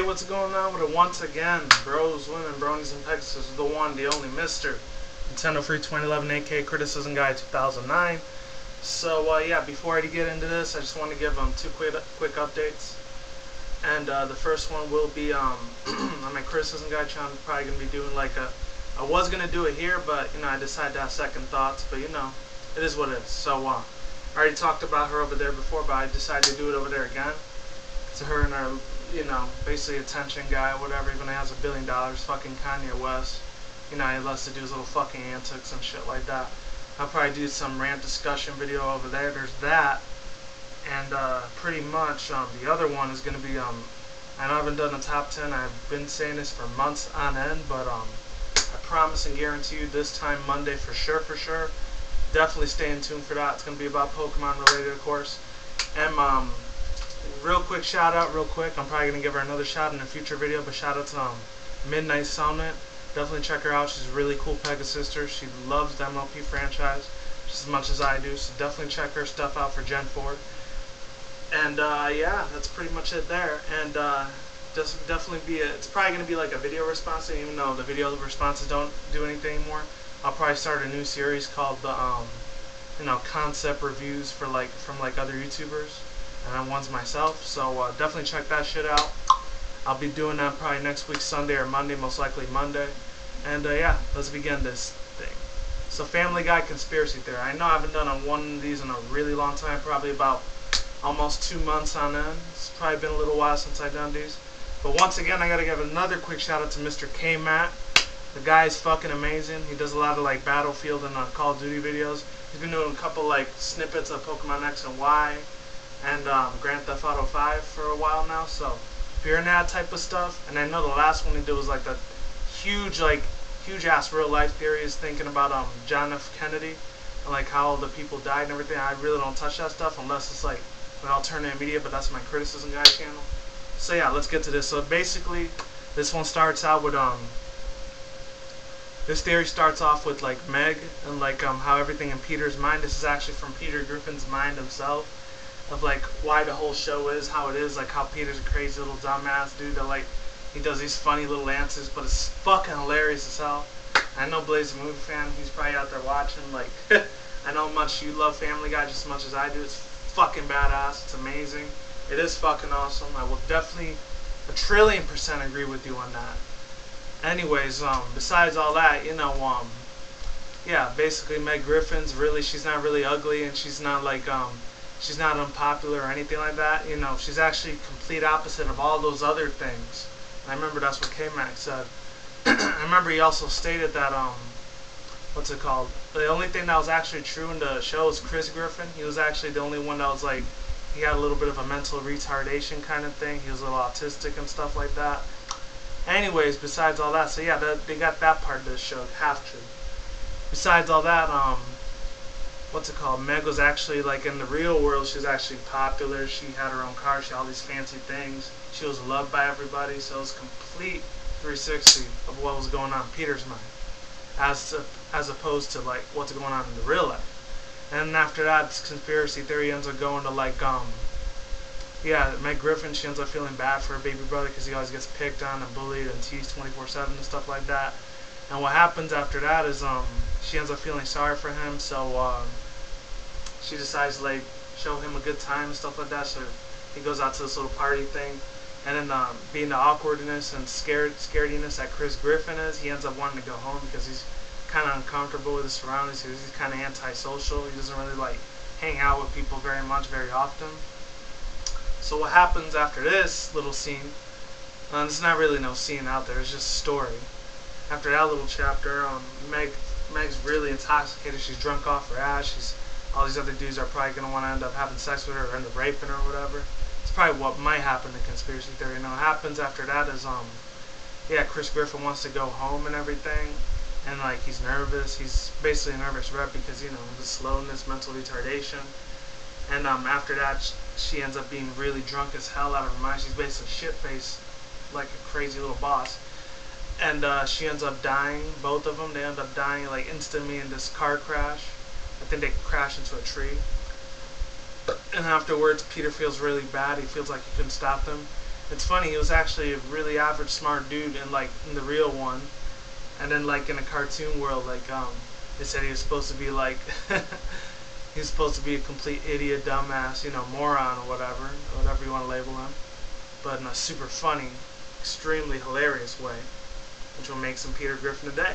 what's going on with it once again? Bros, women, bronies, and pegasisters, the one, the only, Mr. Nintendo Free 2011 AK Criticism Guide 2009. So, yeah, before I get into this, I just want to give two quick updates. And the first one will be on my Criticism Guide channel. I'm probably going to be doing like I was going to do it here, but, you know, I decided to have second thoughts. But, you know, it is what it is. So, I already talked about her over there before, but I decided to do it over there again. To her and her, you know, basically attention guy or whatever, even though he has $1 billion, fucking Kanye West. You know, he loves to do his little fucking antics and shit like that. I'll probably do some rant discussion video over there. There's that. And pretty much the other one is going to be, I haven't done a top 10. I've been saying this for months on end, but I promise and guarantee you this time Monday for sure. Definitely stay in tune for that. It's going to be about Pokemon related, of course. And real quick shout out, I'm probably going to give her another shout in a future video, but shout out to Midnight Summit. Definitely check her out. She's a really cool Pegasister. She loves the MLP franchise just as much as I do, so definitely check her stuff out for Gen 4. And yeah, that's pretty much it there. And definitely it's probably going to be like a video response, even though the video responses don't do anything anymore. I'll probably start a new series called the you know, concept reviews for from other YouTubers, and one's myself. So definitely check that shit out. I'll be doing that probably next week, Sunday or Monday, most likely Monday. And yeah, let's begin this thing. So, Family Guy conspiracy theory. I know I haven't done one of these in a really long time, probably about almost 2 months on end. It's probably been a little while since I've done these. But once again, I gotta give another quick shout out to Mr. KMACK. The guy is fucking amazing. He does a lot of like Battlefield and Call of Duty videos. He's been doing a couple like snippets of Pokemon X and Y and Grand Theft Auto 5 for a while now. So if you're in that type of stuff, and I know the last one he did was like the huge ass real life theories, thinking about John F. Kennedy and like how all the people died and everything. I really don't touch that stuff unless it's like an alternative media, but that's my Criticism Guide channel. So yeah, let's get to this. So basically, this one starts out with this theory starts off with like Meg and like how everything in Peter's mind. This is actually from Peter Griffin's mind himself, of like why the whole show is how it is, like how Peter's a crazy little dumbass dude that like he does these funny little answers, but it's fucking hilarious as hell. I know Blaze is a movie fan. He's probably out there watching. Like I know how much you love Family Guy just as much as I do. It's fucking badass. It's amazing. It is fucking awesome. I will definitely 1,000,000,000% agree with you on that. Anyways, besides all that, you know, yeah, basically Meg Griffin's she's not really ugly, and she's not like she's not unpopular or anything like that. You know, she's actually complete opposite of all those other things. And I remember that's what KMACK said. I remember he also stated that what's it called? The only thing that was actually true in the show was Chris Griffin. He was actually the only one that was like, he had a little bit of a mental retardation kind of thing. He was a little autistic and stuff like that. Anyways, besides all that, so yeah, they got that part of the show, half true. Besides all that, what's it called? Meg was actually, like, in the real world, she was actually popular. She had her own car. She had all these fancy things. She was loved by everybody. So it was complete 360 of what was going on in Peter's mind, as opposed to, like, what's going on in the real life. And after that, this conspiracy theory ends up going to, like, yeah, Meg Griffin, she ends up feeling bad for her baby brother because he always gets picked on and bullied and teased 24/7 and stuff like that. And what happens after that is she ends up feeling sorry for him, so she decides to like show him a good time and stuff like that. So he goes out to this little party thing, and then being the awkwardness and scarediness that Chris Griffin is, he ends up wanting to go home because he's kind of uncomfortable with his surroundings. He's kind of antisocial. He doesn't really like hang out with people very often. So what happens after this little scene, there's not really no scene out there, it's just a story. After that little chapter, Meg's really intoxicated, she's drunk off her ass, all these other dudes are probably going to want to end up having sex with her or end up raping her or whatever. It's probably what might happen in conspiracy theory. And what happens after that is, yeah, Chris Griffin wants to go home and everything, and like he's nervous, he's basically a nervous wreck because, you know, the slowness, mental retardation. And after that, she ends up being really drunk as hell out of her mind. She's basically shit-faced like a crazy little boss. And she ends up dying, both of them. They end up dying like instantly in this car crash. I think they crash into a tree. And afterwards, Peter feels really bad. He feels like he couldn't stop them. It's funny, he was actually a really average smart dude in like in the real one, and then like in a cartoon world, like they said he was supposed to be like he was supposed to be a complete idiot, dumbass, you know, moron or whatever you want to label him, but in a super funny, extremely hilarious way, which will make some Peter Griffin today.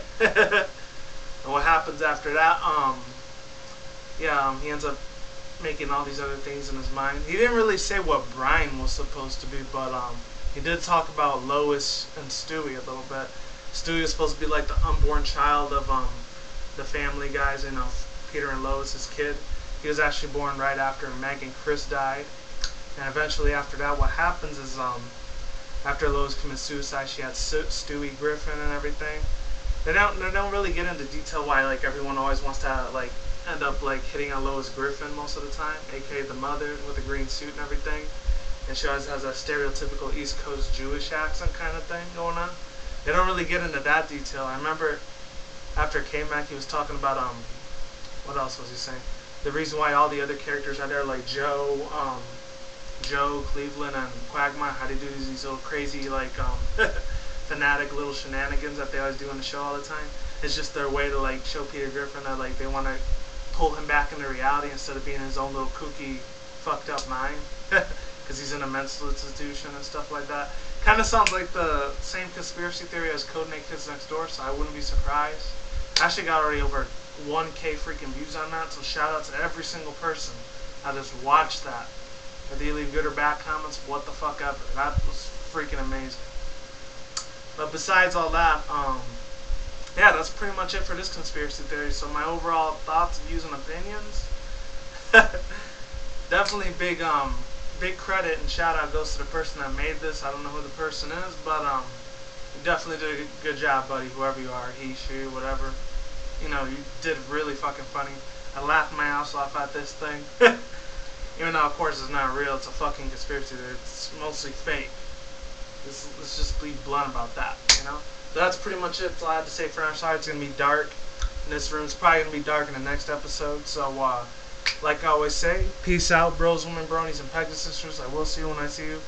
And what happens after that? He ends up making all these other things in his mind. He didn't really say what Brian was supposed to be, but he did talk about Lois and Stewie a little bit. Stewie was supposed to be like the unborn child of the family guys, you know, Peter and Lois's kid. He was actually born right after Meg and Chris died. And eventually after that, what happens is after Lois commits suicide, she had Stewie Griffin and everything. They don't really get into detail why like everyone always wants to like end up like hitting on Lois Griffin most of the time, aka the mother with the green suit and everything. And she always has a stereotypical East Coast Jewish accent kind of thing going on. They don't really get into that detail. I remember after KMACK he was talking about what else was he saying? The reason why all the other characters are there, like Joe, Cleveland, and Quagmire, how they do these little crazy like fanatic little shenanigans that they always do on the show all the time. It's just their way to like show Peter Griffin that like they want to pull him back into reality instead of being in his own little kooky, fucked up mind, because he's in a mental institution and stuff like that. Kind of sounds like the same conspiracy theory as Codename Kids Next Door, so I wouldn't be surprised. I actually got already over 1K freaking views on that, so shout out to every single person that just watched that. If they leave good or bad comments, what the fuck ever. That was freaking amazing. But besides all that, yeah, that's pretty much it for this conspiracy theory. So my overall thoughts, views, and opinions. Definitely big credit and shout out goes to the person that made this. I don't know who the person is, but you definitely did a good job, buddy. Whoever you are, he, she, whatever. You know, you did really fucking funny. I laughed my ass off at this thing. Even though, of course, it's not real. It's a fucking conspiracy theory. It's mostly fake. Let's just be blunt about that, you know? So that's pretty much it. That's all I had to say for now. Sorry, it's going to be dark in this room. It's probably going to be dark in the next episode. So, like I always say, peace out, bros, women, bronies, and pegasisters. I will see you when I see you.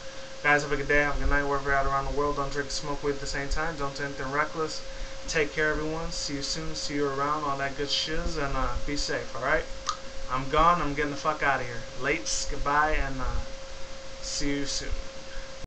Guys, have a good day. Have a good night wherever you're at around the world. Don't drink, smoke weed at the same time. Don't do anything reckless. Take care, everyone. See you soon. See you around. All that good shiz. And be safe, alright? I'm gone. I'm getting the fuck out of here. Lates. Goodbye. And see you soon.